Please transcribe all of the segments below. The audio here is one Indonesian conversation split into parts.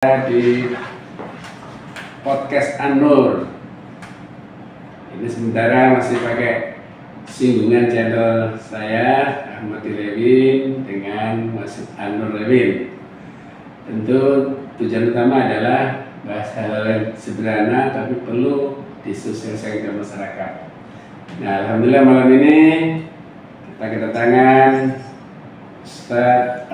Di podcast An-Nur. Ini sementara masih pakai singgungan channel saya Ahmad Lewin dengan Mas An-Nur Lewin. Tentu tujuan utama adalah bahas hal-hal yang sederhana tapi perlu disosialisasikan ke masyarakat. Nah, alhamdulillah malam ini kita kedatangan Ustaz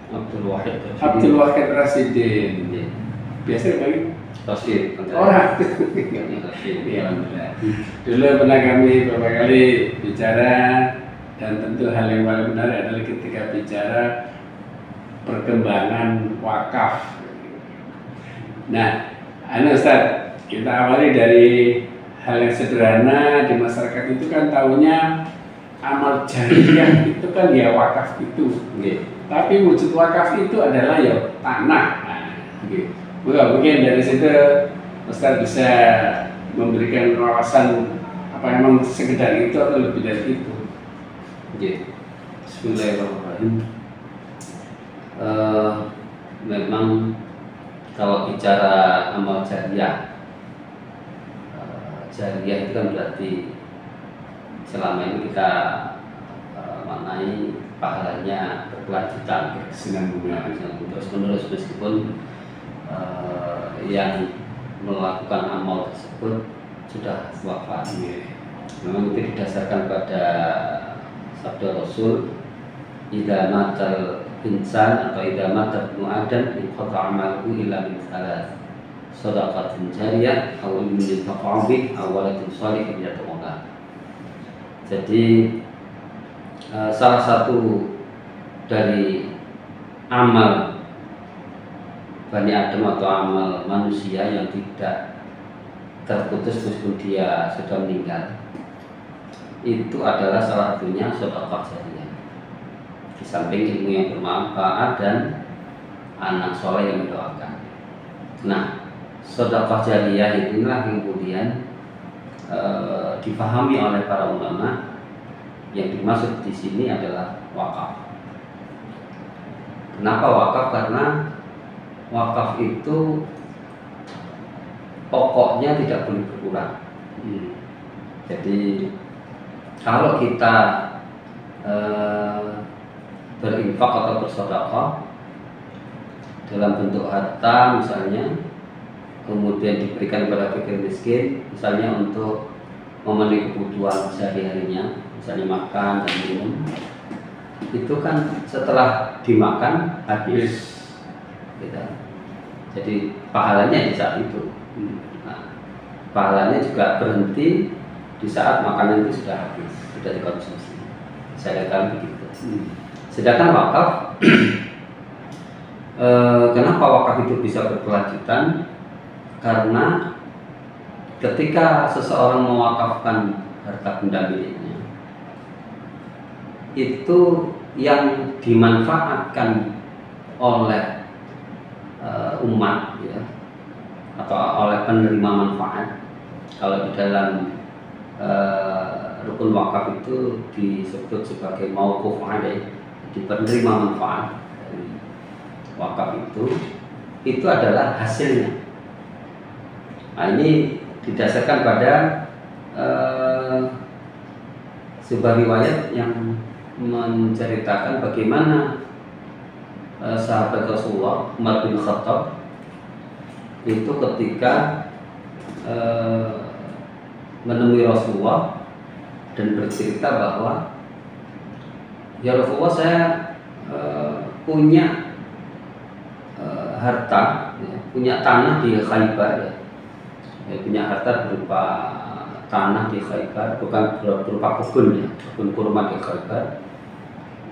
Abdul Wahid Rasidin. Biasa bagi Rasid. Orang. Ya, dulu pernah kami beberapa kali bicara, dan tentu hal yang paling menarik adalah ketika bicara perkembangan wakaf. Nah, Ustaz, kita awali dari hal yang sederhana. Di masyarakat itu kan tahunya amal jariah itu kan ya wakaf itu. Tapi wujud wakaf itu adalah ya tanah. Mungkin dari situ Ustaz bisa memberikan wawasan apa memang sekedar itu atau lebih dari itu. Bismillahirrahmanirrahim. Memang kalau bicara amal jariah, jariah itu kan berarti selama ini kita maknai pahalanya berkelanjutan, kesinambungan terus menerus, meskipun yang melakukan amal tersebut sudah wafat. Memang itu didasarkan pada sabda Rasul, idza matal insan atau idza mata ibnu adam inqata amaluhu illa min thalath, shadaqatin jariyah aw ilmin yuntafa bih aw waladin shalihin yad'u lahu. Jadi salah satu dari amal Bani Adam atau amal manusia yang tidak terputus meskipun dia sudah meninggal, itu adalah salah satunya sedekah jariyah. Di samping ilmu yang bermanfaat dan anak soleh yang mendoakan. Nah, sedekah jariyah inilah yang kemudian dipahami oleh para ulama. Yang dimaksud di sini adalah wakaf. Kenapa wakaf? Karena wakaf itu pokoknya tidak boleh berkurang. Jadi kalau kita berinfak atau bersedekah dalam bentuk harta misalnya, kemudian diberikan kepada fakir miskin, misalnya untuk memenuhi kebutuhan sehari-harinya, misalnya makan dan minum, itu kan setelah dimakan habis. Jadi pahalanya di saat itu. Nah, pahalanya juga berhenti di saat makanan itu sudah habis, sudah dikonsumsi. Saya katakan begitu. Sedangkan wakaf, kenapa wakaf itu bisa berkelanjutan? Karena ketika seseorang mewakafkan harta benda miliknya, itu yang dimanfaatkan oleh umat, ya, atau oleh penerima manfaat. Kalau di dalam rukun wakaf itu disebut sebagai mauquf alaih, di penerima manfaat dari wakaf itu adalah hasilnya. Nah, ini didasarkan pada sebuah riwayat yang menceritakan bagaimana sahabat Rasulullah Umar bin Khattab itu ketika menemui Rasulullah dan bercerita bahwa ya Rasulullah, saya punya harta, ya, punya tanah di Khaybar, ya, punya harta berupa tanah di Khaybar, bukan berupa kebun, ya, kebun kurma di Khaybar,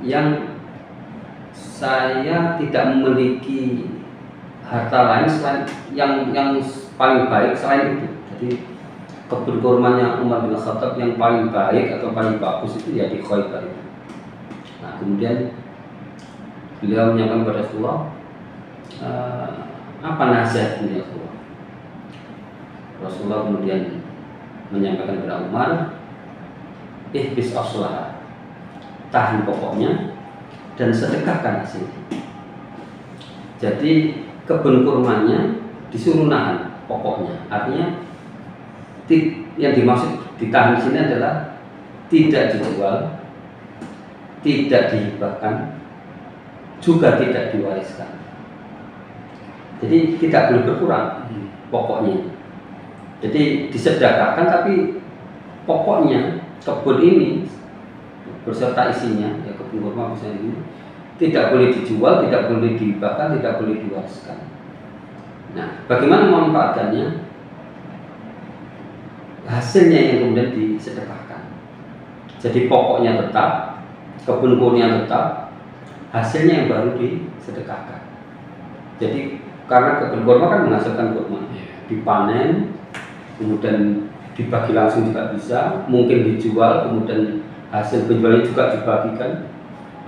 yang saya tidak memiliki harta lain selain yang paling baik selain itu. Jadi kebun kurmanya Umar bin Khattab yang paling baik atau paling bagus itu ya di Khaybar. Nah, kemudian beliau menyampaikan kepada Rasulullah, apa nasihatnya Rasulullah? Rasulullah kemudian menyampaikan kepada Umar, ihbis aslah, tahan pokoknya dan sedekahkan hasilnya. Jadi kebun kurmanya disuruh nahan pokoknya. Artinya yang dimaksud ditahan di sini adalah tidak dijual, tidak dihibahkan, juga tidak diwariskan. Jadi tidak boleh berkurang pokoknya. Jadi disedekahkan, tapi pokoknya kebun ini berserta isinya, ya kebun kurma misalnya ini, tidak boleh dijual, tidak boleh dihibahkan, tidak boleh diwariskan. Nah, bagaimana memanfaatkannya? Hasilnya yang kemudian disedekahkan. Jadi pokoknya tetap, kebun kurma tetap, hasilnya yang baru disedekahkan. Jadi karena kebun kurma kan menghasilkan kurma, dipanen, kemudian dibagi langsung juga bisa, mungkin dijual, kemudian hasil penjualannya juga dibagikan,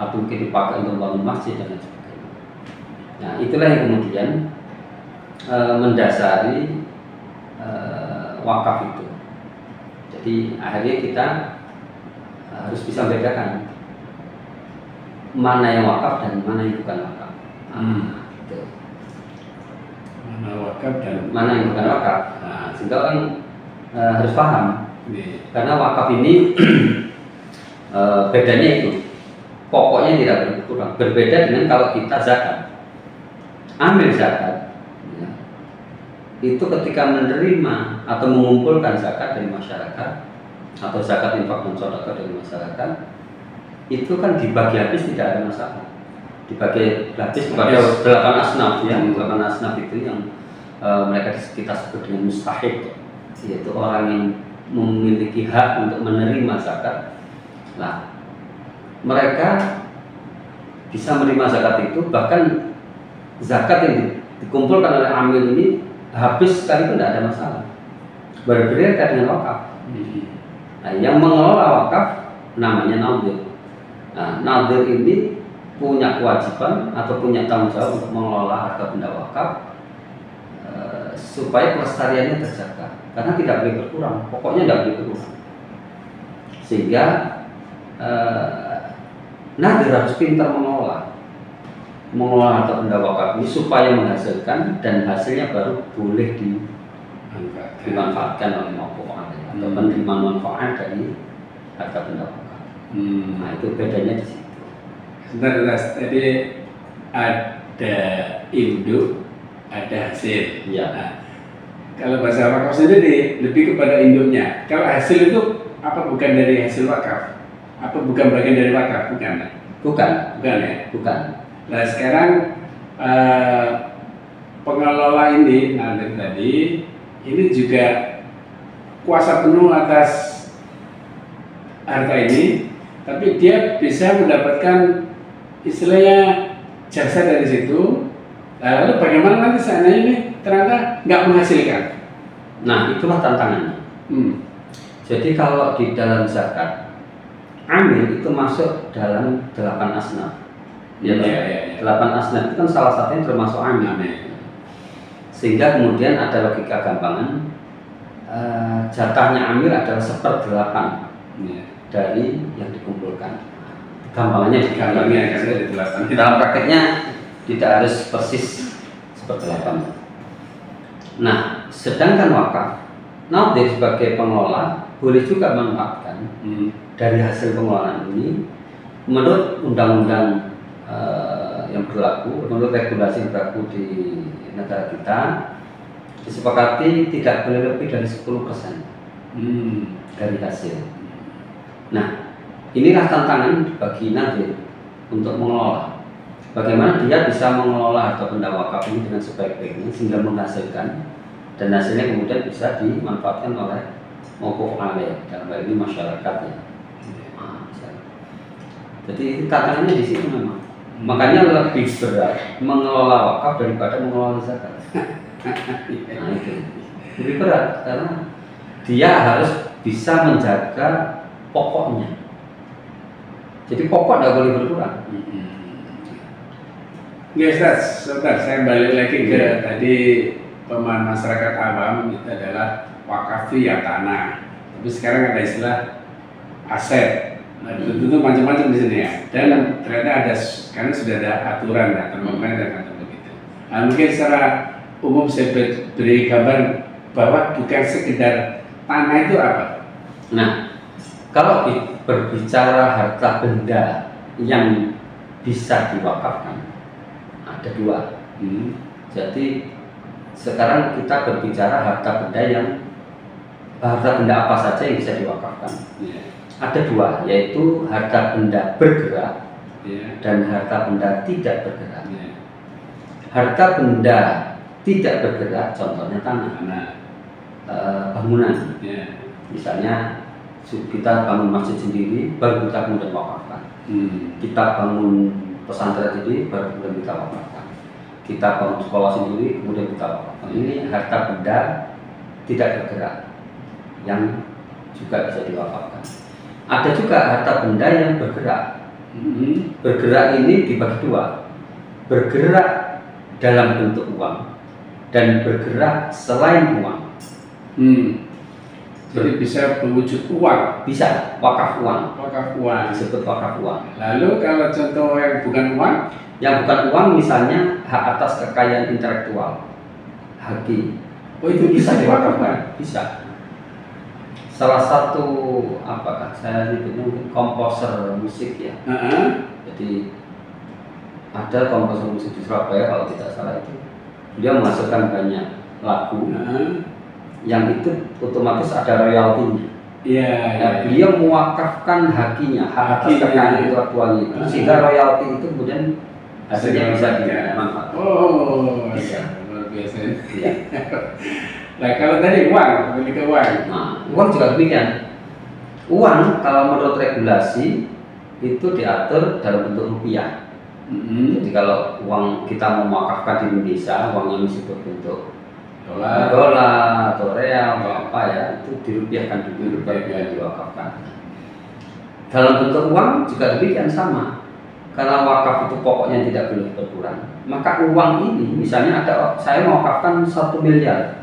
atau mungkin dipakai untuk membangun masjid dan lain sebagainya. Nah, itulah yang kemudian mendasari wakaf itu. Jadi akhirnya kita harus bisa membedakan mana yang wakaf dan mana yang bukan wakaf. Gitu. Mana wakaf dan mana yang bukan wakaf. Nah, sehingga orang harus paham. Karena wakaf ini bedanya itu pokoknya tidak berkurang. Berbeda dengan kalau kita zakat. Ambil zakat, ya, itu ketika menerima atau mengumpulkan zakat dari masyarakat atau zakat infak dan sedekah dari masyarakat, itu kan dibagi habis tidak ada masalah. Dibagi habis kepada 8 asnaf ya, 8 asnaf itu yang mereka kita sebut dengan mustahik, yaitu orang yang memiliki hak untuk menerima zakat. Nah, mereka bisa menerima zakat itu, bahkan zakat yang dikumpulkan oleh amil ini habis sekalipun tidak ada masalah. Berbeda dengan wakaf. Nah, yang mengelola wakaf namanya nadir. Nah, nadir ini punya kewajiban atau punya tanggung jawab untuk mengelola harta benda wakaf supaya pelestariannya terjaga. Karena tidak boleh berkurang, pokoknya tidak boleh berkurang. Sehingga nadir harus pintar mengelola harta benda wakaf ini supaya menghasilkan, dan hasilnya baru boleh dimanfaatkan oleh maupun atau menerima manfaat dari harta benda wakaf. Nah, itu bedanya di situ. Sebentar, tadi ada induk, ada hasil. Ya. Nah, kalau bahasa wakaf sendiri lebih kepada induknya. Kalau hasil itu apa, bukan dari hasil wakaf? Apa bukan bagian dari wakaf? Bukan. Bukan Ya. Bukan. Nah, sekarang pengelola ini, nadir tadi, ini juga kuasa penuh atas harta ini, tapi dia bisa mendapatkan istilahnya jasa dari situ. Lalu bagaimana nanti seandainya ini ternyata nggak menghasilkan? Nah, itulah tantangannya. Jadi kalau di dalam zakat, amil itu masuk dalam 8 asnaf. Ya, 8 asnaf itu kan salah satunya termasuk amil. Sehingga kemudian ada logika gampangan, jatahnya amil adalah 1/8 dari yang dikumpulkan. Gampangannya dari 8. Dalam prakteknya tidak harus persis 1/8. Nah, sedangkan wakaf, nadir sebagai pengelola boleh juga memanfaatkan dari hasil pengelolaan ini menurut undang-undang yang berlaku, menurut regulasi yang berlaku di negara kita, disepakati tidak boleh lebih dari 10% dari hasil. Nah, inilah tantangan bagi nadir untuk mengelola. Bagaimana dia bisa mengelola harta benda wakaf ini dengan sebaik-baiknya sehingga menghasilkan, dan hasilnya kemudian bisa dimanfaatkan oleh mauquf alaih, dalam hal ini masyarakat ya. Jadi tantangannya di situ memang. Makanya lebih berat mengelola wakaf daripada mengelola zakat. Nah, itu lebih berat karena dia harus bisa menjaga pokoknya. Jadi pokok tidak boleh berkurang. Ya, sebentar, saya balik lagi ke tadi pemahaman masyarakat awam itu adalah wakaf ya tanah. Tapi sekarang ada istilah aset. Nah, itu macam-macam di sini ya. Dan ternyata ada, karena sudah ada aturan ya, terkait dengan begitu. Nah, mungkin secara umum saya beri gambar bahwa bukan sekedar tanah itu apa? Nah, kalau berbicara harta benda yang bisa diwakafkan, ada dua. Jadi sekarang kita berbicara harta benda apa saja yang bisa diwakafkan. Ada dua, yaitu harta benda bergerak dan harta benda tidak bergerak. Harta benda tidak bergerak, contohnya tanah, bangunan. Misalnya kita bangun masjid sendiri, baru kita kemudian wakafkan. Kita bangun pesantren sendiri, baru kemudian kita wakafkan. Kita bangun sekolah sendiri, kemudian kita wakafkan. Ini harta benda tidak bergerak yang juga bisa diwakafkan. Ada juga harta benda yang bergerak. Bergerak ini dibagi dua, bergerak dalam bentuk uang dan bergerak selain uang. Jadi bisa berwujud uang, bisa wakaf uang. Wakaf uang Disebut wakaf uang. Lalu kalau contoh yang bukan uang? Yang bukan uang misalnya hak atas kekayaan intelektual, haki. Oh, itu bisa diwakafkan? Bisa. Salah satu apakah saya sebutnya mungkin komposer musik ya. Jadi ada komposer musik di Surabaya kalau tidak salah itu, dia menghasilkan banyak lagu. Yang itu otomatis ada royaltinya. Beliau mewakafkan hakinya, hak atas kekayaan intelektual itu, sehingga royalti itu kemudian hasilnya bisa dimanfaatkan. Oh, bisa. Luar biasa. Nah, kalau tadi uang, memiliki uang. Nah, uang juga demikian. Uang kalau menurut regulasi itu diatur dalam bentuk rupiah. Jadi kalau uang kita mau mewakafkan di Indonesia, uang yang masih berbentuk dolar atau real atau apa ya, itu dirupiahkan dulu, baru diwakafkan. Dalam bentuk uang juga demikian sama. Karena wakaf itu pokoknya tidak boleh berkurang, maka uang ini misalnya saya mewakafkan 1 miliar,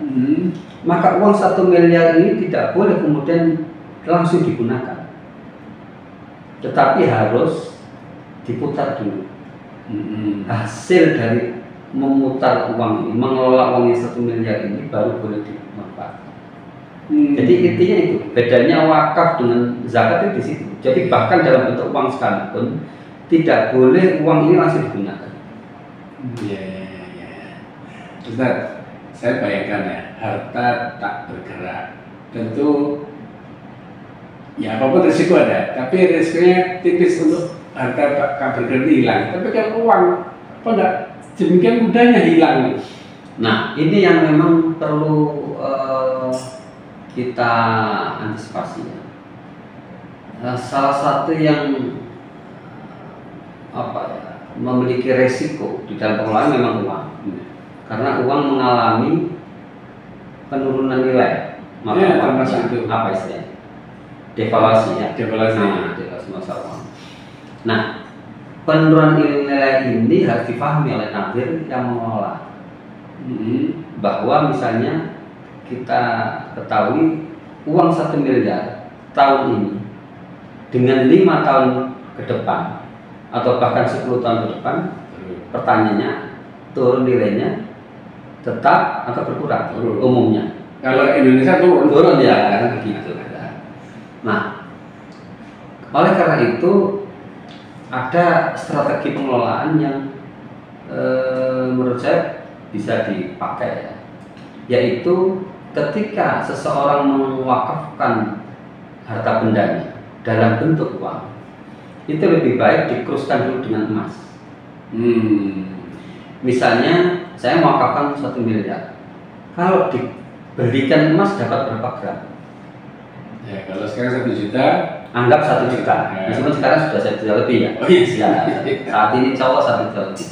maka uang 1 miliar ini tidak boleh kemudian langsung digunakan, tetapi harus diputar dulu. Hasil dari memutar uang ini, mengelola uang yang 1 miliar ini baru boleh dimanfaatkan. Jadi intinya itu, bedanya wakaf dengan zakat itu di situ. Jadi bahkan dalam bentuk uang sekalipun tidak boleh uang ini langsung digunakan. Ustaz, saya bayangkan ya, harta tak bergerak. Tentu ya apapun risiko ada, tapi risikonya tipis untuk harta tak bergerak hilang. Tapi kalau uang, apa enggak demikian mudahnya hilang? Nah, ini yang memang perlu kita antisipasi. Salah satu yang memiliki resiko di dalam pengelolaan memang uang, karena uang mengalami penurunan nilai, maka itu apa istilahnya? Devaluasi ya. Devaluasi masa uang. Nah, penurunan nilai ini harus dipahami oleh nadir yang mengelola. Bahwa misalnya kita ketahui uang 1 miliar tahun ini dengan 5 tahun ke depan atau bahkan 10 tahun ke depan, pertanyaannya turun nilainya tetap atau berkurang umumnya. Kalau Indonesia turun ya kan begitu. Nah, oleh karena itu ada strategi pengelolaan yang menurut saya bisa dipakai ya, yaitu ketika seseorang mewakafkan harta bendanya dalam bentuk uang, itu lebih baik dikruskan dulu dengan emas. Misalnya saya mewakafkan 1 miliar, kalau diberikan emas dapat berapa gram? Ya, kalau sekarang 1 juta, anggap 1 juta. Meskipun sekarang sudah 1 juta lebih ya. Saat ini cowok 1 juta lebih.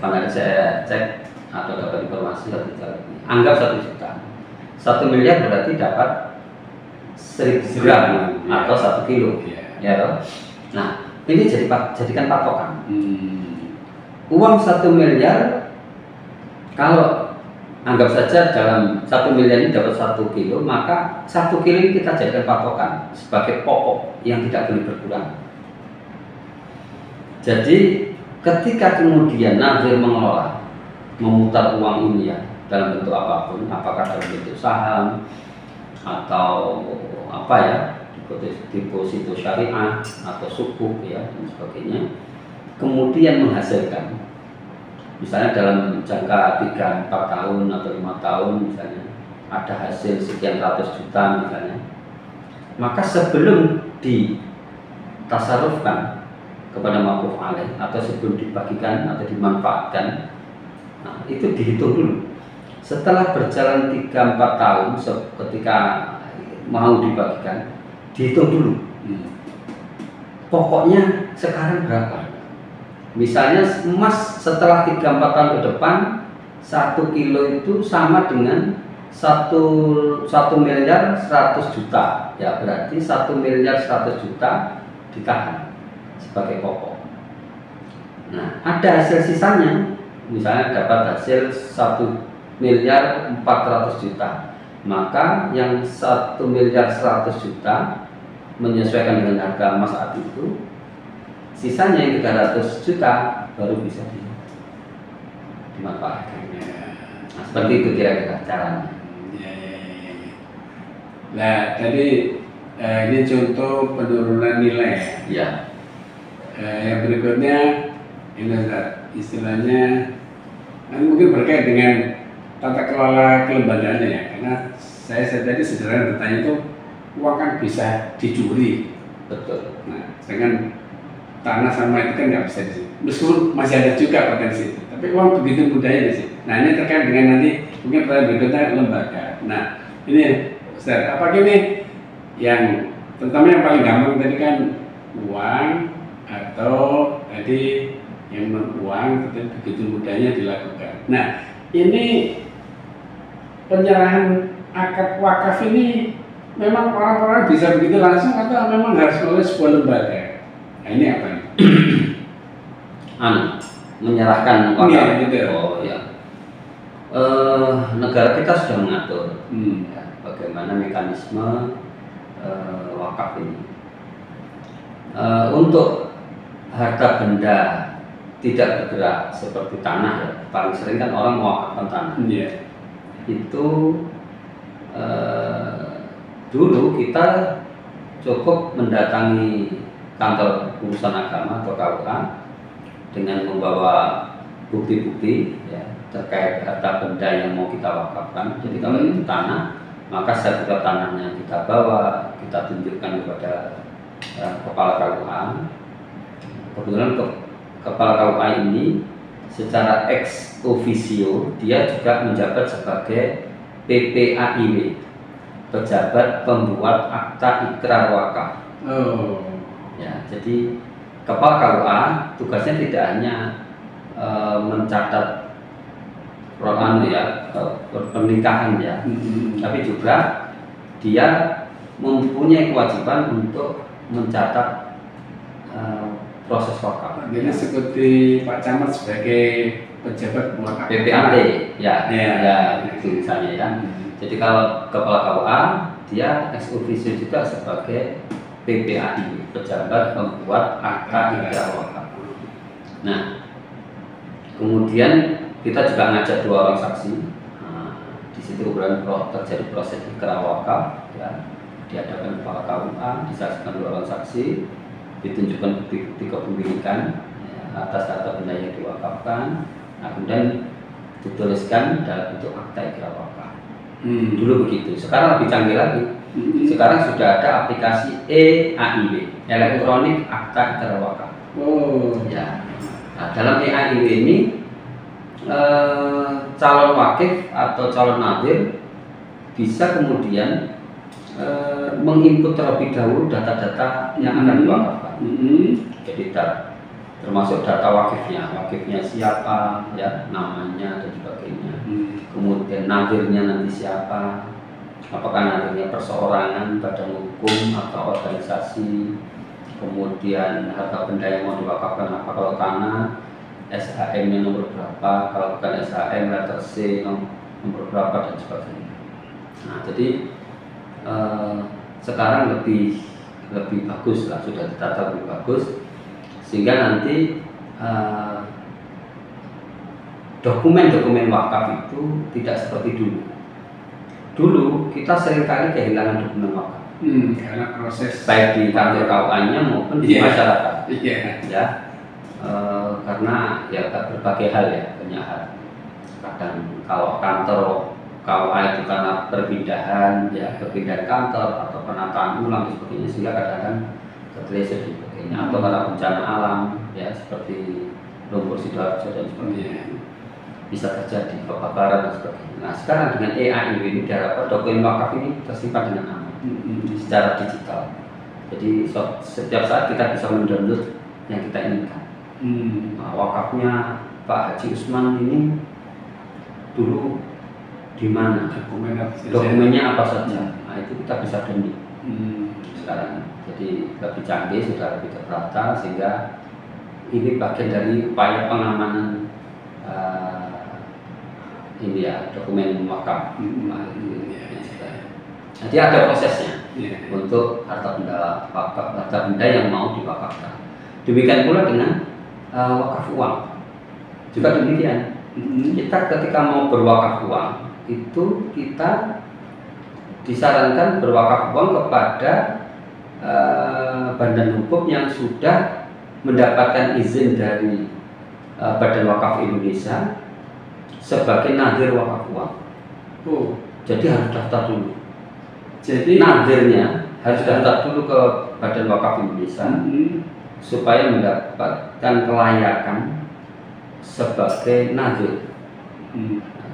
Karena saya cek atau dapat informasi 1 juta lebih. Anggap 1 juta. 1 miliar berarti dapat 1000 gram atau 1 kilo. Ya toh? Nah, ini jadikan patokan. Uang 1 miliar, kalau anggap saja dalam 1 miliar ini dapat 1 kilo, maka 1 kilo ini kita jadikan patokan sebagai pokok yang tidak boleh berkurang. Jadi ketika kemudian nadir mengelola memutar uang ini ya dalam bentuk apapun, apakah dalam bentuk saham atau apa ya, deposito syariah atau sukuk ya dan sebagainya, kemudian menghasilkan misalnya dalam jangka 3-4 tahun atau 5 tahun misalnya ada hasil sekian ratus juta misalnya, maka sebelum ditasarufkan kepada maquf alaih atau sebelum dibagikan atau dimanfaatkan, nah, itu dihitung dulu. Setelah berjalan 3-4 tahun ketika mau dibagikan, dihitung dulu. Pokoknya sekarang berapa? Misalnya emas setelah 3-4 tahun ke depan 1 kilo itu sama dengan 1 miliar 100 juta. Ya berarti 1 miliar 100 juta ditahan sebagai pokok. Nah, ada hasil sisanya, misalnya dapat hasil 1 miliar 400 juta, maka yang 1 miliar 100 juta menyesuaikan dengan harga emas saat itu, sisanya yang 300 juta baru bisa dimanfaatkan. Nah, seperti itu kira-kira caranya. Nah, tadi ini contoh penurunan nilai. Ya. Yang berikutnya ini istilahnya mungkin berkait dengan tata kelola kelembagaannya ya, karena saya tadi sederhana bertanya itu uang kan bisa dicuri. Betul. Nah, dengan tanah sama itu kan nggak bisa di sini. Meskipun masih ada juga potensi itu, tapi uang begitu mudahnya di sini. Nah, ini terkait dengan nanti mungkin pertanyaan berikutnya lembaga. Nah, ini Ustaz, apakah ini yang terutama yang paling gampang tadi kan uang atau tadi yang non uang, tapi begitu mudahnya dilakukan. Nah, ini penyerahan akad wakaf ini memang orang-orang bisa begitu langsung atau memang harus oleh sebuah lembaga? Nah, ini apa nih? Menyerahkan wakaf. Iya, gitu. Oh ya. Negara kita sudah mengatur ya, bagaimana mekanisme wakaf ini. Untuk harta benda tidak bergerak seperti tanah ya, paling sering kan orang mewakafkan tanah. Yeah. Itu dulu kita cukup mendatangi kantor urusan agama atau KUA dengan membawa bukti-bukti ya, terkait harta benda yang mau kita wakafkan. Jadi kalau itu tanah, maka sertifikat tanahnya kita bawa, kita tunjukkan kepada kepala KUA. Kebetulan kepala KUA ini secara ex officio dia juga menjabat sebagai PPAIW, pejabat pembuat akta ikrar wakaf. Oh. Ya, jadi kepala KUA tugasnya tidak hanya mencatat pernikahan ya, tapi juga dia mempunyai kewajiban untuk mencatat proses wakaf. Jadi seperti Pak Camat sebagai pejabat wakaf. PPAT ya, itu misalnya ya. Jadi kalau kepala KUA dia ex officio juga sebagai PPAI, pejabat pembuat akta ikrar wakaf. Nah, kemudian kita juga ngajak 2 orang saksi. Nah, di situ kemudian terjadi proses ikrar wakaf ya, di hadapan kepala KUA, disaksikan 2 orang saksi, ditunjukkan bukti-bukti kepemilikan ya, atas harta benda yang diwakafkan. Nah, kemudian dituliskan dalam bentuk akta ikrar wakaf. Dulu begitu. Sekarang lebih canggih lagi. Sekarang sudah ada aplikasi eAIW, elektronik akta ikrar wakaf. Oh ya. Nah, dalam eAIW ini calon wakif atau calon nadir bisa kemudian menginput terlebih dahulu data-data yang akan diwakafkan. Jadi termasuk data wakifnya siapa, ya, namanya dan sebagainya. Kemudian nadirnya nanti siapa, apakah nadirnya perseorangan, badan hukum atau organisasi. Kemudian harta benda yang mau diwakafkan apa, kalau tanah SHM-nya nomor berapa, kalau bukan SHM letter C nomor berapa dan sebagainya. Nah, jadi sekarang lebih bagus lah, sudah ditata lebih bagus sehingga nanti dokumen-dokumen wakaf itu tidak seperti dulu. Dulu kita seringkali kehilangan dokumen wakaf. Karena proses baik di kantor KUA-nya maupun di masyarakat. Ya, karena ya berbagai hal ya, banyak hal. Kadang kalau kantor KUA itu karena perpindahan, ya perpindahan kantor atau penataan ulang dan sebagainya, sehingga kadang-kadang tergeleset dan sebagainya, atau karena bencana alam, ya seperti lumpur Sidoarjo dan sebagainya, bisa terjadi kebakaran dan sebagainya. Nah sekarang dengan AI ini diharapkan dokumen wakaf ini tersimpan dengan aman secara digital. Jadi setiap saat kita bisa mendownload yang kita inginkan. Nah, wakafnya Pak Haji Usman ini dulu di mana? Dokumennya apa saja? Nah itu kita bisa download sekarang. Jadi lebih canggih, sudah lebih tertata, sehingga ini bagian dari upaya pengamanan ini ya, dokumen wakaf. Jadi ada prosesnya untuk harta benda wakaf, harta benda yang mau diwakafkan. Demikian pula dengan wakaf uang. Juga demikian. Kita ketika mau berwakaf uang itu kita disarankan berwakaf uang kepada badan hukum yang sudah mendapatkan izin dari Badan Wakaf Indonesia sebagai nadhir wakaf uang. Jadi harus daftar dulu. Jadi nadhirnya harus daftar dulu ke Badan Wakaf Indonesia supaya mendapatkan kelayakan sebagai nadhir.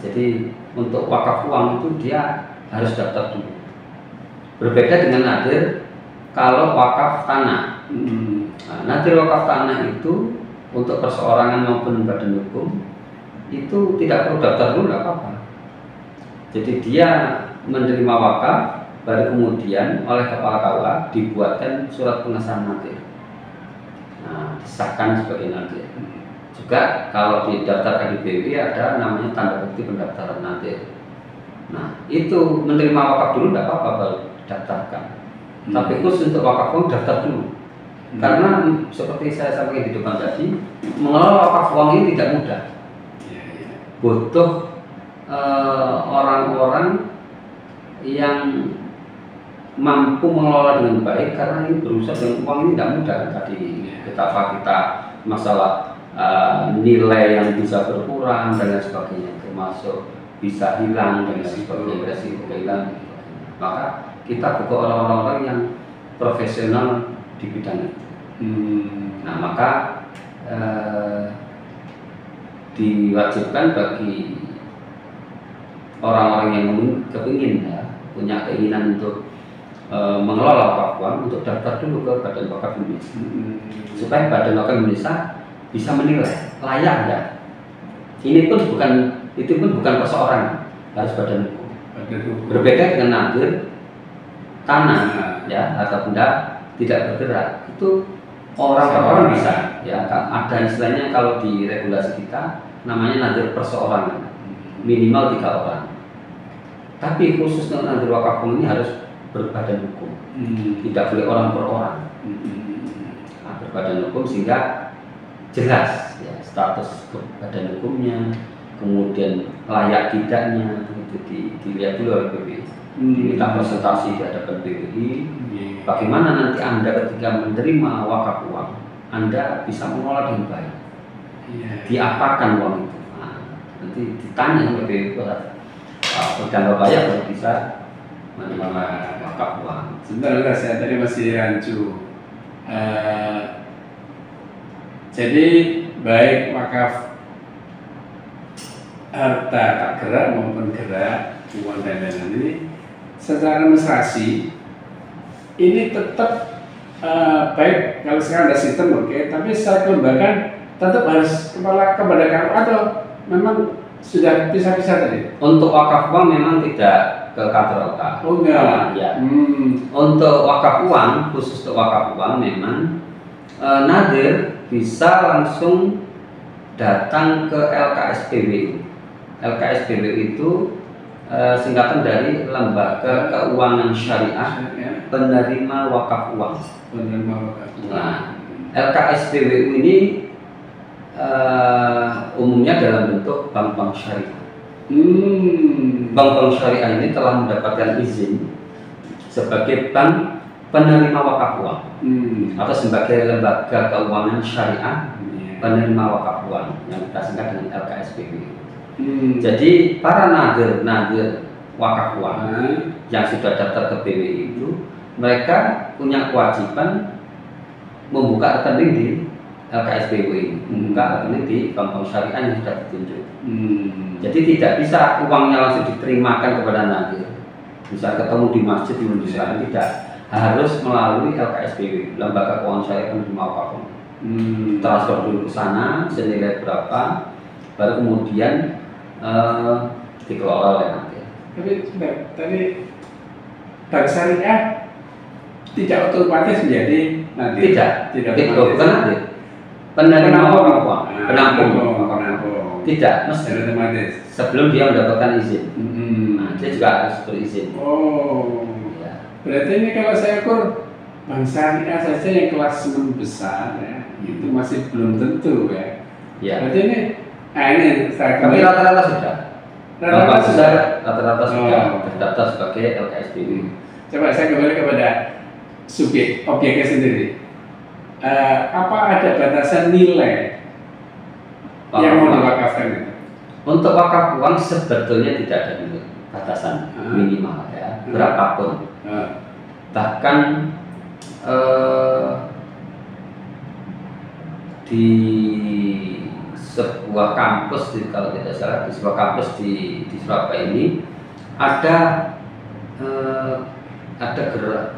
Jadi untuk wakaf uang itu dia harus daftar dulu. Berbeda dengan nadhir kalau wakaf tanah. Nah, nadhir wakaf tanah itu untuk perseorangan maupun badan hukum itu tidak perlu daftar dulu, tidak apa-apa. Jadi dia menerima wakaf, baru kemudian oleh kepala KUA dibuatkan surat pengesahan nadhir. Nah, disahkan sebagai nadhir. Juga kalau didaftarkan di BWI ada namanya tanda bukti pendaftaran nadhir. Nah, itu menerima wakaf dulu tidak apa-apa, baru daftarkan. Tapi khusus untuk wakaf uang daftar dulu. Karena seperti saya sampaikan di depan tadi, mengelola wakaf uang ini tidak mudah. Butuh orang-orang yang mampu mengelola dengan baik, karena ini berusaha dengan uang ini tidak mudah. Tadi kita masalah nilai yang bisa berkurang dan lain sebagainya, termasuk bisa hilang dan sebagainya, resiko kehilangan. Maka kita butuh orang-orang yang profesional di bidang itu. Nah maka diwajibkan bagi orang-orang yang kepingin ya, punya keinginan untuk mengelola wakaf uang, untuk daftar dulu ke Badan Wakaf Indonesia, supaya Badan Wakaf Indonesia bisa menilai layak ya. Itu pun bukan perseorangan, harus badan hukum. Berbeda dengan nadhir tanah ya, harta benda tidak bergerak, itu orang per orang bisa ya. Ada istilahnya kalau di regulasi kita namanya nadhir perseorangan, minimal 3 orang. Tapi khusus untuk nadhir wakaf uang ini harus berbadan hukum, tidak boleh orang per orang. Nah, berbadan hukum sehingga jelas ya status badan hukumnya, kemudian layak tidaknya itu dilihat dulu oleh BPI. Kita presentasi di hadapan BPI. Bagaimana nanti Anda ketika menerima wakaf uang, Anda bisa mengelola dengan baik. Diapakan uang itu? Nah, nanti ditanya oleh BPI, pegang bayar kalau bisa menerima wakaf uang. Sebentar, saya tadi masih rancu. Jadi baik wakaf harta tak gerak maupun gerak, uang dan lain-lain ini secara administrasi ini tetap baik kalau sekarang ada sistem oke, tapi secara kelembagaan tetap harus kepada KUA atau memang sudah pisah-pisah tadi? Untuk wakaf uang memang tidak ke kantor KUA. Oh enggak. Ya. Untuk wakaf uang, khusus untuk wakaf uang memang nadhir bisa langsung datang ke LKSPWU. LKSPWU itu singkatan dari Lembaga Keuangan Syariah Penerima Wakaf Uang. Penerima wakaf. Nah, LKSPWU ini umumnya dalam bentuk bank-bank syariah. Bank-bank syariah ini telah mendapatkan izin sebagai bank penerima wakaf uang atau sebagai lembaga keuangan syariah penerima wakaf uang yang kita singkat dengan LKSPW. Jadi para nadir wakaf uang yang sudah daftar ke BWI itu, mereka punya kewajiban membuka rekening di LKSPW, membuka rekening di bank-bank syariah yang sudah ditunjuk. Jadi tidak bisa uangnya langsung diterimakan kepada nadir. Bisa ketemu di masjid dulu di sana, tidak, harus melalui LKSPW, lembaga keuangan syariah penerima wakaf uang. Transfer dulu ke sana senilai berapa, baru kemudian dikelola oleh nadir. Tapi tadi bank syariah tidak otomatis menjadi nadir. Tidak bukan nadir. Penerima wakaf uang, penampung. Tidak, mesti otomatis. Sebelum dia mendapatkan izin. Nah, dia juga harus berizin. Ya. Berarti ini kalau saya ukur bank syariah saja yang kelas 6 besar ya, itu masih belum tentu ya. Berarti ini, ini saya tapi rata-rata sudah. Rata-rata sudah terdaftar sebagai LKSPW. Coba saya kembali kepada objeknya sendiri. Apa ada batasan nilai yang mau diwakafkan itu? Untuk wakaf uang sebetulnya tidak ada batasan minimal ya, berapapun. Bahkan di sebuah kampus, kalau tidak salah di sebuah kampus di Surabaya ini ada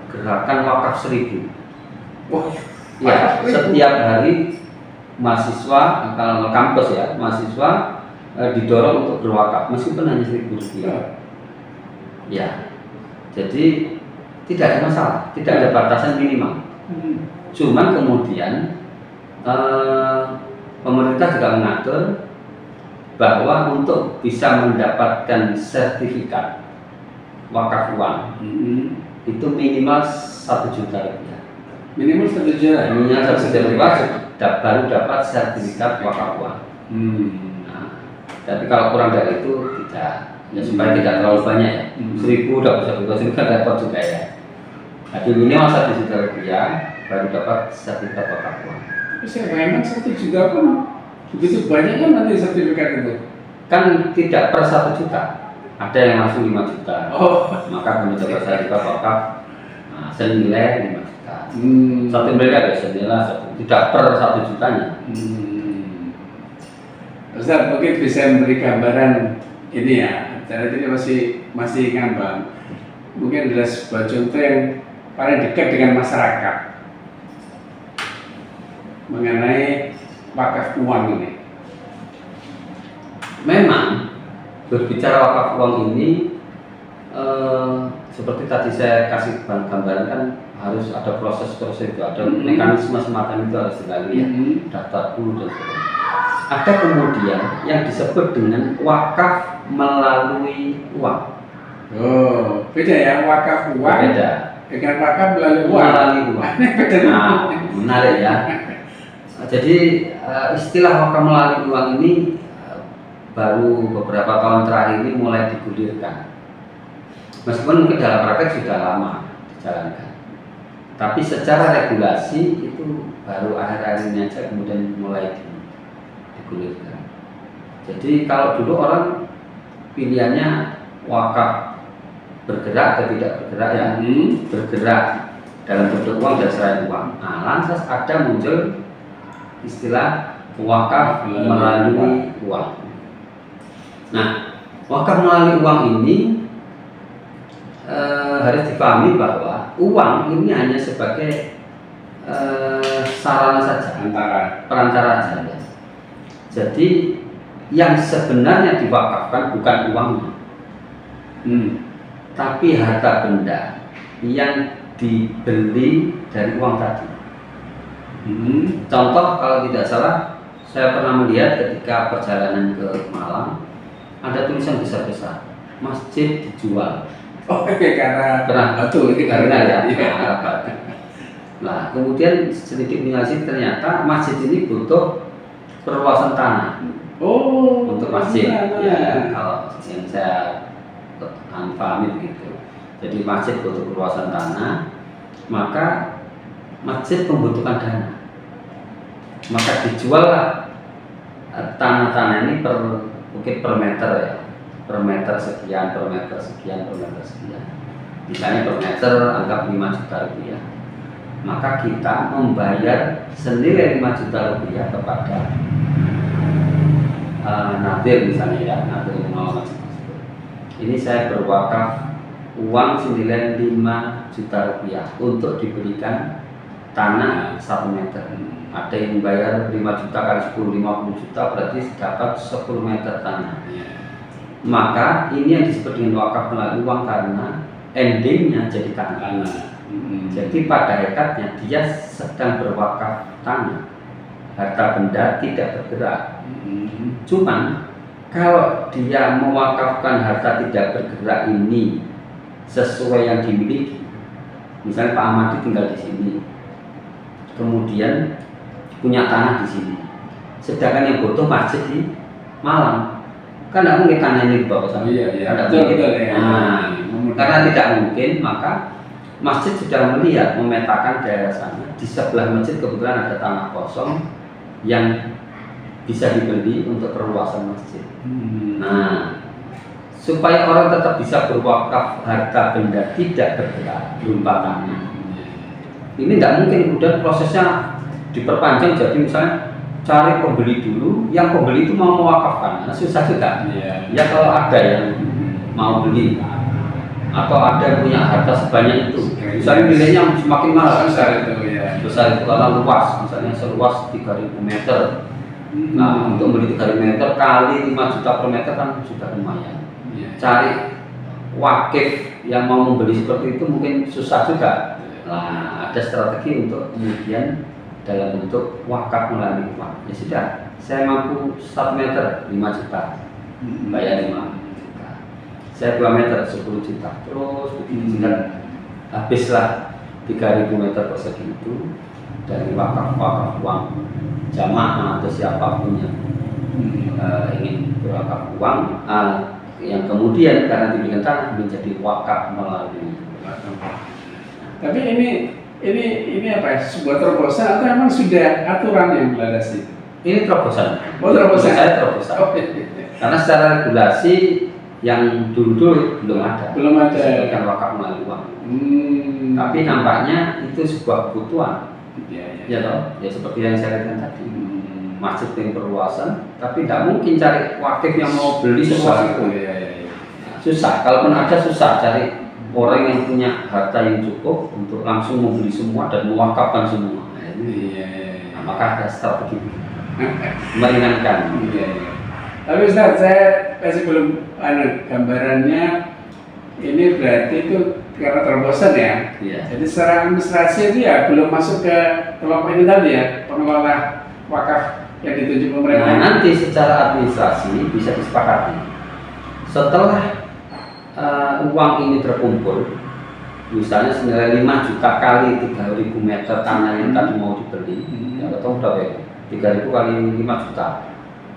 gerakan wakaf 1000. Ya, setiap hari mahasiswa, kalau kampus ya, mahasiswa didorong untuk berwakaf meskipun hanya 1000 rupiah. Ya, jadi tidak ada masalah, tidak ada batasan minimal. Cuman kemudian pemerintah juga mengatur bahwa untuk bisa mendapatkan sertifikat wakaf uang itu minimal 1 juta rupiah. Minimal 1 juta. Minimal 1 juta rupiah baru dapat sertifikat wakaf uang. Nah, tapi kalau kurang dari itu tidak. Ya supaya tidak terlalu banyak ya. 1000 dapat 1 juta dapat juga ya. Jadi minimal 1 juta rupiah baru dapat sertifikat wakaf uang. Tapi saya bayangkan 1 juta pun begitu banyak kan nanti sertifikat itu. Kan tidak per 1 juta. Ada yang langsung 5 juta. Maka kami dapat sertifikat wakaf senilai 5 juta. 1 miliar ya senilai tidak per 1 jutanya. Ustaz, mungkin bisa memberi gambaran ini ya. Cara ini masih ngambang. Mungkin adalah sebuah contoh yang paling dekat dengan masyarakat mengenai wakaf uang ini. Memang berbicara wakaf uang ini seperti tadi saya kasih gambaran kan harus ada proses itu, ada mekanisme semacam itu harus dilalui ya, daftar dulu dan sebagainya. Ada kemudian yang disebut dengan wakaf melalui uang. Beda ya, wakaf uang. Beda. Dengan wakaf melalui uang. Nah, menarik ya. Jadi istilah wakaf melalui uang ini baru beberapa tahun terakhir ini mulai digulirkan. Meskipun mungkin dalam praktek sudah lama dijalankan. Tapi secara regulasi itu baru akhir-akhir ini aja kemudian mulai digulirkan. Jadi kalau dulu orang pilihannya wakaf bergerak atau tidak bergerak ya, bergerak dalam bentuk uang dan selain uang. Nah, lantas ada muncul istilah wakaf melalui uang. Nah, wakaf melalui uang ini harus dipahami bahwa uang ini hanya sebagai sarana saja, perantara saja. Jadi yang sebenarnya diwakafkan bukan uangnya, tapi harta benda yang dibeli dari uang tadi. Contoh kalau tidak salah, saya pernah melihat ketika perjalanan ke Malang ada tulisan besar-besar, masjid dijual. Karena betul itu karena ya. Nah, kemudian sedikit mengasih ternyata masjid ini butuh perluasan tanah. Oh, Untuk masjid. tanah. Ya, kalau yang saya pahami begitu. Jadi masjid butuh perluasan tanah, maka masjid membutuhkan dana. Maka dijuallah tanah-tanah ini mungkin per meter ya, per meter sekian, per meter sekian, per meter sekian. Misalnya per meter anggap 5 juta rupiah. Maka kita membayar senilai 5 juta rupiah kepada nadir misalnya ya, nadir mengelola masjid tersebut. Ini saya berwakaf uang senilai 5 juta rupiah untuk diberikan tanah 1 meter. Ada yang bayar 5 juta kali 10, 50 juta berarti dapat 10 meter tanah. Maka ini yang disebut dengan wakaf melalui uang karena endingnya jadi tanah. Jadi pada hakikatnya dia sedang berwakaf tanah, harta benda tidak bergerak. Cuman kalau dia mewakafkan harta tidak bergerak ini sesuai yang dimiliki, misalnya Pak Ahmadi tinggal di sini, kemudian punya tanah di sini, sedangkan yang butuh masjid di Malang, kan tidak mungkin tanah ini dibawa sama. Karena tidak mungkin, maka masjid sudah melihat, memetakan daerah sana. Di sebelah masjid kebetulan ada tanah kosong yang bisa dibeli untuk perluasan masjid. Nah, supaya orang tetap bisa berwakaf harta benda tidak bergerak berupa tanah, ini tidak mungkin kemudian prosesnya diperpanjang. Jadi misalnya cari pembeli dulu, yang pembeli itu mau mewakafkan, nah, susah juga. Ya kalau ada yang mau beli atau ada yang punya harta sebanyak itu, misalnya nilainya semakin mahal besar itu karena luas, misalnya seluas 3.000 meter. Nah, untuk beli 3.000 meter kali 5 juta per meter kan sudah lumayan. Cari wakif yang mau membeli seperti itu mungkin susah juga. Nah, ada strategi untuk kemudian dalam bentuk wakaf melalui uang. Ya sudah, saya mampu 1 meter 5 juta, bayar 5 juta. Saya 2 meter 10 juta, terus begitu habislah 3.000 meter persegi itu dari wakaf uang jamaah atau siapapun yang ingin berwakaf uang, yang kemudian karena diberikan tanah menjadi wakaf melalui. Tapi ini apa ya? Sebuah terobosan atau memang sudah aturan yang melandasi? Ini terobosan. Oh, terobosan. Saya terobosan. Karena secara regulasi yang dulu belum ada. Belum ada. Disebutkan wakaf melalui uang. Tapi nampaknya itu sebuah kebutuhan. Ya toh, ya seperti yang saya katakan tadi. Masjid yang perluasan, tapi tidak mungkin cari wakif yang mau beli sesuatu itu. Susah. Kalaupun ada susah cari orang yang punya harta yang cukup untuk langsung membeli semua dan mewakafkan semua. Nah, maka ada strategi meringankan. Tapi Ustaz, saya masih belum ada gambarannya. Ini berarti itu karena terobosan ya. Jadi secara administrasi itu ya belum masuk ke kelompok ini tadi ya, pengelola wakaf yang ditunjuk pemerintah. Nah, nanti secara administrasi bisa disepakati. Setelah uang ini terkumpul, misalnya senilai 5 juta kali 3.000 meter tanah yang tadi mau dibeli, yang ketemu berapa ya? 3.000 kali 5 juta,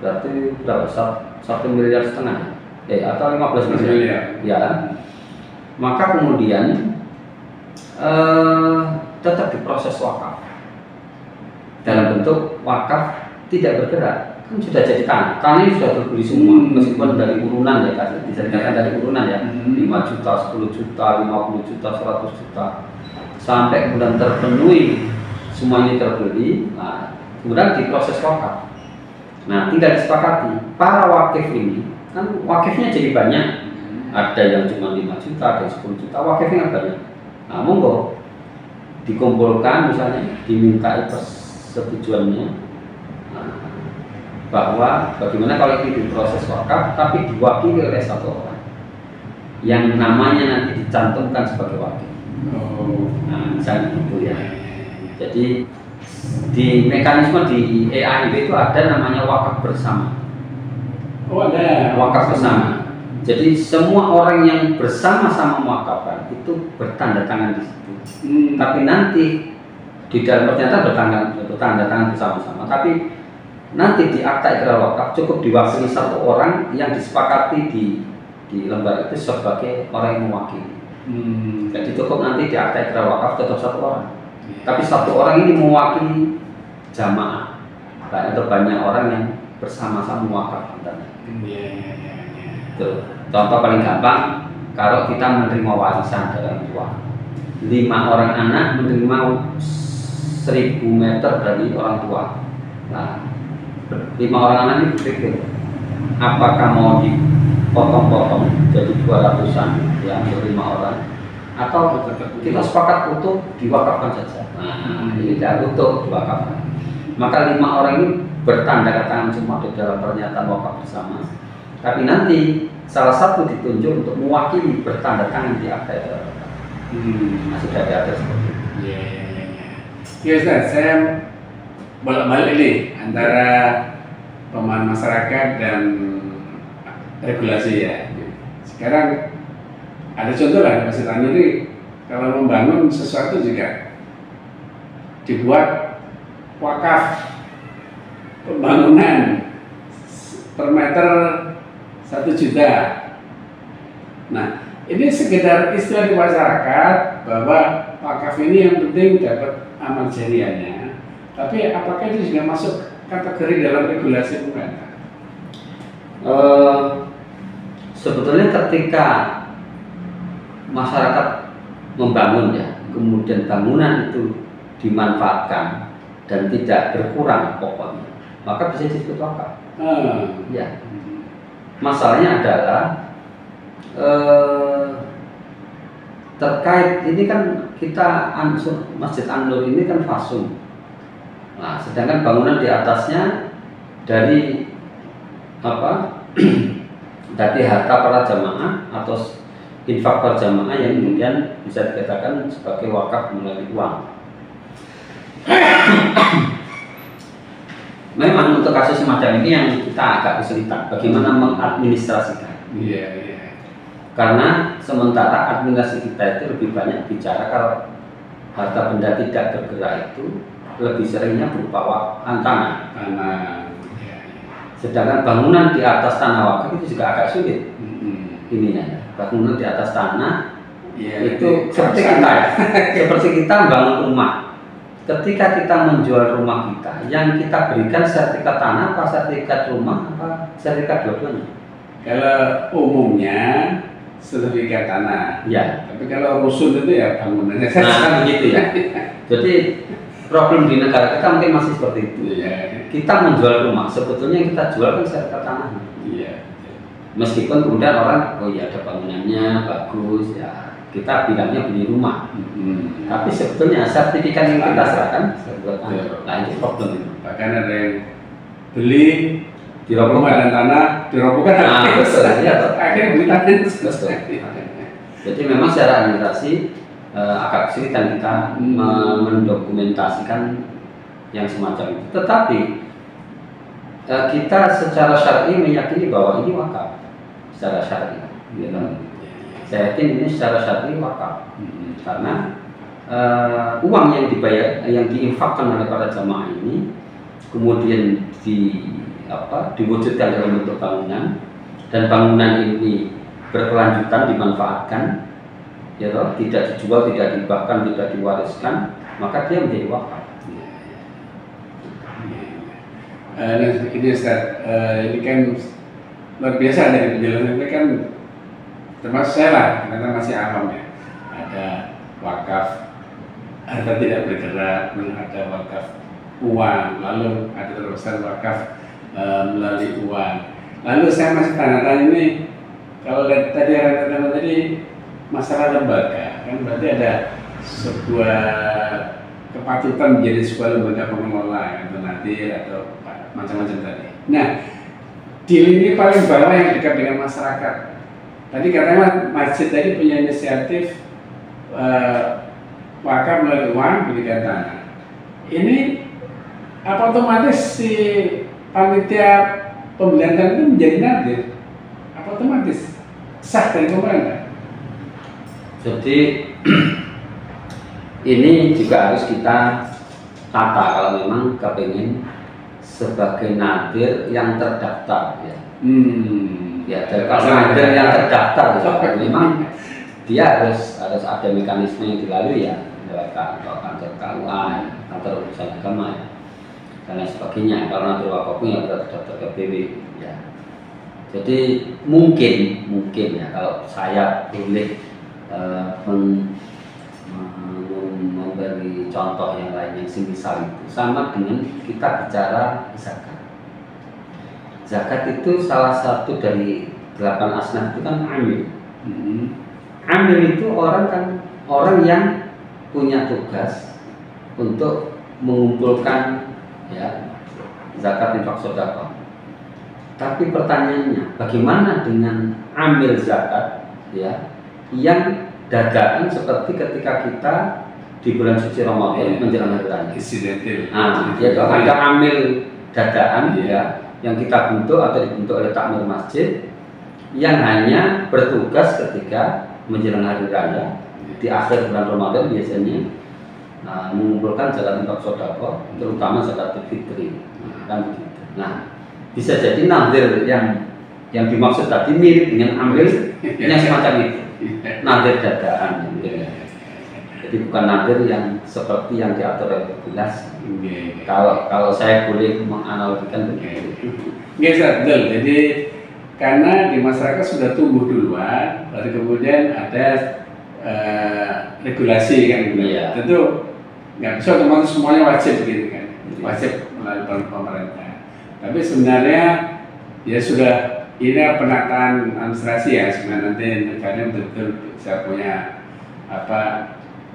berarti berapa? 1,5 miliar atau 15 miliar. Ya. Maka kemudian tetap diproses wakaf dalam bentuk wakaf tidak bergerak. Kan sudah jadi tanah ini sudah terbeli semua, meskipun dari urunan ya, bisa dikatakan dari urunan ya, 5 juta, 10 juta, 50 juta, 100 juta, sampai kemudian terpenuhi semuanya terbeli. Nah, kemudian diproses wakaf. Nah, tinggal disepakati para wakif ini, kan wakifnya jadi banyak, ada yang cuma 5 juta, ada yang 10 juta, wakifnya banyak. Nah, monggo dikumpulkan, misalnya dimintai persetujuannya, bahwa bagaimana kalau ini diproses wakaf tapi diwakili oleh satu orang yang namanya nanti dicantumkan sebagai wakil. Nah, misalnya gitu ya. Jadi di mekanisme di EAIB itu ada namanya wakaf bersama. Ada wakaf bersama. Jadi semua orang yang bersama-sama mewakafkan itu bertanda tangan di situ. Tapi nanti di dalam pernyataan bertanda tangan bersama-sama. Tapi nanti di akta ikrar wakaf cukup diwakili satu orang yang disepakati di lembar itu sebagai orang yang mewakili. Jadi cukup nanti di akta ikrar wakaf tetap satu orang. Tapi satu orang ini mewakili jamaah atau banyak orang yang bersama-sama mewakaf. Contoh paling gampang, kalau kita menerima warisan dari orang tua, 5 orang anak menerima 1000 meter dari orang tua. Nah, 5 orang anak ini berpikir, apakah mau dipotong-potong jadi 200-an ya untuk 5 orang, atau kita sepakat untuk diwakafkan saja. Nah, ini tidak utuh diwakafkan. Maka 5 orang ini bertanda tangan semua di dalam pernyataan wakaf bersama. Tapi nanti salah satu ditunjuk untuk mewakili bertanda tangan di akta itu. Sudah diatur seperti itu. Ya Ustaz, saya bolak-balik nih antara pemahaman masyarakat dan regulasi ya. Sekarang ada contoh lah, Mas Tani ini kalau membangun sesuatu juga dibuat wakaf pembangunan per meter 1 juta. Nah, ini sekedar istilah di masyarakat bahwa wakaf ini yang penting dapat amal jariahnya. Tapi apakah itu juga masuk kategori dalam regulasi pemerintah? Sebetulnya ketika masyarakat membangun ya, kemudian bangunan itu dimanfaatkan dan tidak berkurang pokoknya, maka bisa disebut wakaf. Ya. Masalahnya adalah terkait ini kan kita Masjid An-Nur ini kan fasum. Nah, sedangkan bangunan di atasnya dari apa? Dari harta para jamaah atau infak per jamaah yang kemudian bisa dikatakan sebagai wakaf melalui uang. Memang untuk kasus semacam ini yang kita agak kesulitan bagaimana mengadministrasikan. Karena sementara administrasi kita itu lebih banyak bicara kalau harta benda tidak bergerak itu lebih seringnya berupa tanah. Sedangkan bangunan di atas tanah wakaf itu juga agak sulit. Ininya, bangunan di atas tanah itu seperti kita, seperti kita bangun rumah. Ketika kita menjual rumah kita, yang kita berikan sertifikat tanah, apa sertifikat rumah, apa sertifikat dua-duanya? Kalau umumnya sertifikat tanah, ya. Tapi kalau rusun itu ya bangunannya. Nah, begitu ya. Jadi problem di negara kita mungkin masih seperti itu. Kita menjual rumah, sebetulnya yang kita jual kan sertifikat tanah. Meskipun kemudian orang, oh iya ada bangunannya bagus ya. Kita bilangnya beli rumah, tapi sebetulnya sertifikat yang kita serahkan sertifikat tanah. Nah, itu problem itu. Bahkan ada yang beli di rumah dan tanah dirobohkan. Nah, betul. Akhirnya beli tanah. Betul. Jadi memang secara administrasi agak kesulitan kita mendokumentasikan yang semacam itu. Tetapi kita secara syar'i meyakini bahwa ini wakaf secara syar'i. Saya yakin ini secara syar'i wakaf, karena uang yang dibayar, yang diinfakkan oleh para jamaah ini, kemudian diwujudkan dalam bentuk bangunan, dan bangunan ini berkelanjutan dimanfaatkan, ya toh, tidak dijual, tidak dihibahkan, tidak diwariskan, maka dia menjadi wakaf. Ini Ustaz, ini kan luar biasa dari penjelasan ini kan. Termasuk saya lah, karena masih awam ya. Ada wakaf harta tidak bergerak, ada wakaf uang, lalu ada terusan wakaf melalui uang. Lalu saya masih tanya-tanya ini, kalau tadi masalah lembaga, kan berarti ada sebuah kepatutan menjadi sebuah lembaga pengelola atau nadir atau macam-macam tadi. Nah, deal ini paling bawah yang dekat dengan masyarakat. Tadi katanya masjid tadi punya inisiatif wakaf melalui uang belikan tanah. Ini apa otomatis si panitia pembelian tanah itu menjadi nadir? Apa otomatis sah dari pemerintah? Jadi ini juga harus kita tata kalau memang kepingin sebagai nadir yang terdaftar ya. Ya, dan kalau Sama nadir ya. yang terdaftar ya, memang dia harus ada mekanisme yang dilalui ya, lewat kantor KUA, kantor urusan agama ya, dan lain sebagainya. Kalau nadir wakafnya ya terdaftar ke BW ya. Jadi mungkin ya kalau saya boleh memberi contoh yang lain yang semisal itu, sama dengan kita bicara zakat. Zakat itu salah satu dari 8 asnaf itu kan amil. Amil itu orang yang punya tugas untuk mengumpulkan ya zakat, infak, sedekah. Tapi pertanyaannya, bagaimana dengan amil zakat ya yang dadakan seperti ketika kita di bulan suci Ramadan menjelang hari raya. Yaitu ada amil dadakan ya yang kita bentuk atau dibentuk oleh takmir masjid yang hanya bertugas ketika menjelang hari raya di akhir bulan Ramadan biasanya mengumpulkan zakat, infak, sedekah, terutama zakat fitri kan begitu. Nah, bisa jadi nadir yang dimaksud tadi mirip dengan amil yang semacam itu, nadir dadaan gitu. Jadi bukan nadir yang seperti yang diatur oleh regulasi. Kalau saya boleh menganalogikan begitu. Betul. Jadi karena di masyarakat sudah tumbuh duluan, baru kemudian ada regulasi kan gitu. Iya. Tentu nggak bisa otomatis semuanya wajib gitu kan, wajib melalui pemerintah. Tapi sebenarnya ya sudah ini penataan administrasi ya, sebenarnya nanti negara betul-betul bisa punya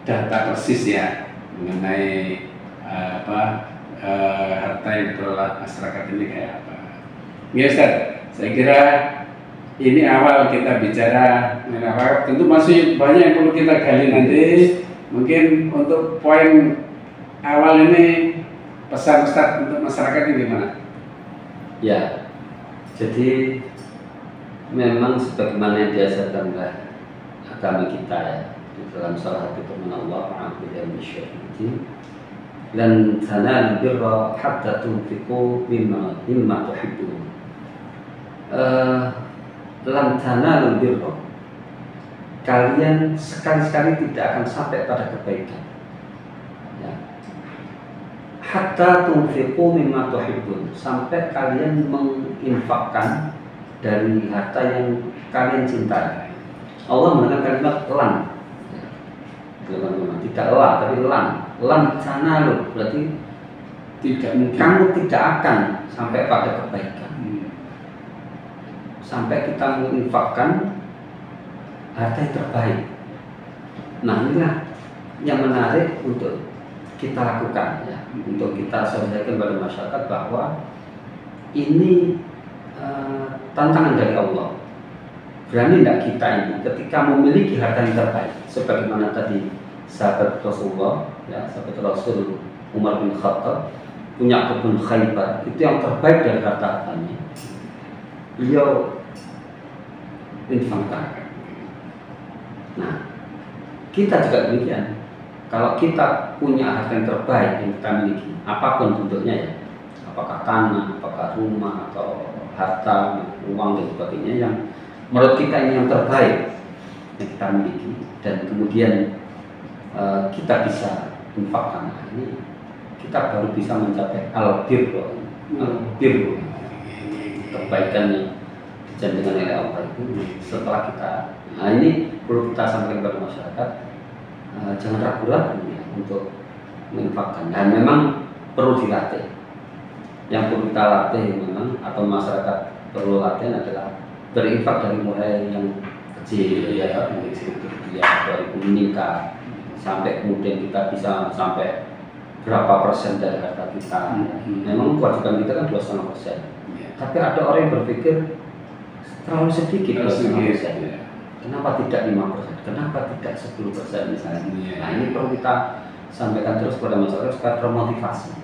data persis ya mengenai harta yang dikelola masyarakat ini kayak apa. Ya Ustaz, saya kira ini awal kita bicara mengenai wakaf. Tentu masih banyak yang perlu kita gali nanti. Mungkin untuk poin awal ini pesan Ustaz untuk masyarakat ini gimana? Ya, jadi memang sebagaimana yang diajarkan oleh agama kita ya, di dalam salah satu firman Allah Ta'ala bisyai'in lan tanalul birra hatta tunfiqu mimma tuhibbun. Lan tanalul birra, kalian sekali-sekali tidak akan sampai pada kebaikan ya. Hatta tunfiqu mimma tuhibbun, sampai kalian menginfakkan dari harta yang kalian cintai. Allah menggunakan kalimat lan, tidak la tapi lan tanalu, berarti Tidak mungkin. kamu tidak akan sampai pada kebaikan sampai kita menginfakkan harta yang terbaik. Nah, inilah yang menarik untuk kita lakukan ya, untuk kita sampaikan kepada masyarakat bahwa ini tantangan dari Allah. Berani tidak kita ini ketika memiliki harta yang terbaik, sebagaimana tadi sahabat Rasulullah ya, sahabat Rasul Umar bin Khattab punya kebun Khaybar, itu yang terbaik dari harta-hartanya. Beliau infakkan. Nah, kita juga demikian. Kalau kita punya harta yang terbaik yang kita miliki, apapun bentuknya ya, apakah tanah, apakah rumah, atau harta, uang dan sebagainya, yang menurut kita ini yang terbaik yang kita miliki, dan kemudian kita bisa infakkan, ini kita baru bisa mencapai al-birru, kebaikan yang dijanjikan oleh Allah itu setelah kita. Nah, ini perlu kita sampaikan kepada masyarakat, jangan ragu-ragu ya, untuk menginfakkan, dan memang perlu dilatih. Yang perlu kita latih memang, atau masyarakat perlu latihan adalah berinfak dari mulai yang kecil ya, dari meningkat sampai kemudian kita bisa sampai berapa persen dari harta kita. Memang kewajiban kita kan 2,5%. Tapi ada orang yang berpikir terlalu sedikit 2,5%. Kenapa tidak 5%? Kenapa tidak 10% misalnya? Nah, ini perlu kita sampaikan terus kepada masyarakat supaya termotivasi.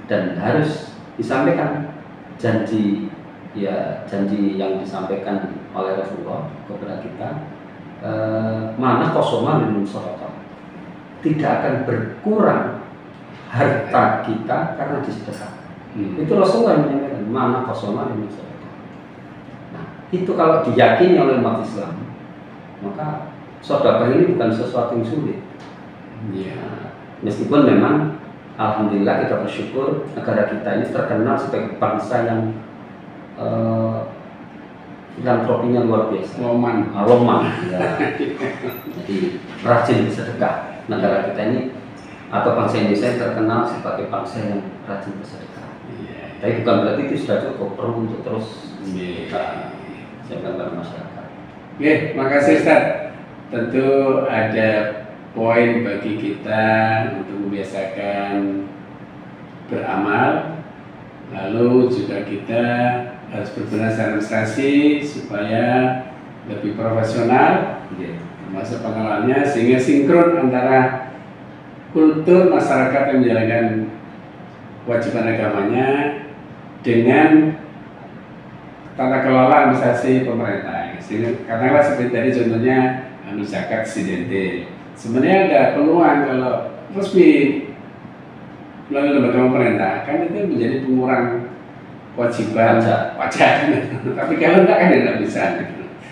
Dan harus disampaikan janji yang disampaikan oleh Rasulullah kepada kita, mana kosoma minum sedekah, tidak akan berkurang harta kita karena disedekahkan. Itu Rasulullah yang menyampaikan mana kosoma dan sedekah. Nah, itu kalau diyakini oleh umat Islam, maka sedekah ini bukan sesuatu yang sulit. Nah, meskipun memang alhamdulillah kita bersyukur negara kita ini terkenal sebagai bangsa yang filantropinya luar biasa. Loman. Ya. Jadi rajin bersedekah. Negara kita ini atau bangsa Indonesia terkenal sebagai bangsa yang rajin bersedekah. Tapi bukan berarti itu sudah cukup, perlu untuk terus kita siapkan pada masyarakat. Oke, makasih Ustaz. Tentu ada poin bagi kita untuk membiasakan beramal, lalu juga kita harus berbenah secara administrasi supaya lebih profesional, termasuk pengelolaannya, sehingga sinkron antara kultur masyarakat yang menjalankan kewajiban agamanya dengan tata kelola administrasi pemerintah. Sehingga katakanlah seperti tadi contohnya zakat sidentil. Sebenarnya ada peluang kalau resmi melalui lembaga pemerintah kan itu menjadi pengurang kewajiban pajak. Tapi kalau enggak kan tidak bisa.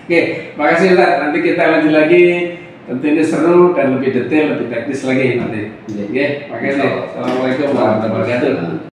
Oke, makasih Ustaz. Nanti kita lanjut lagi. Tentu ini seru dan lebih detail, lebih teknis lagi nanti. Oke, makasih. Assalamualaikum warahmatullahi wabarakatuh.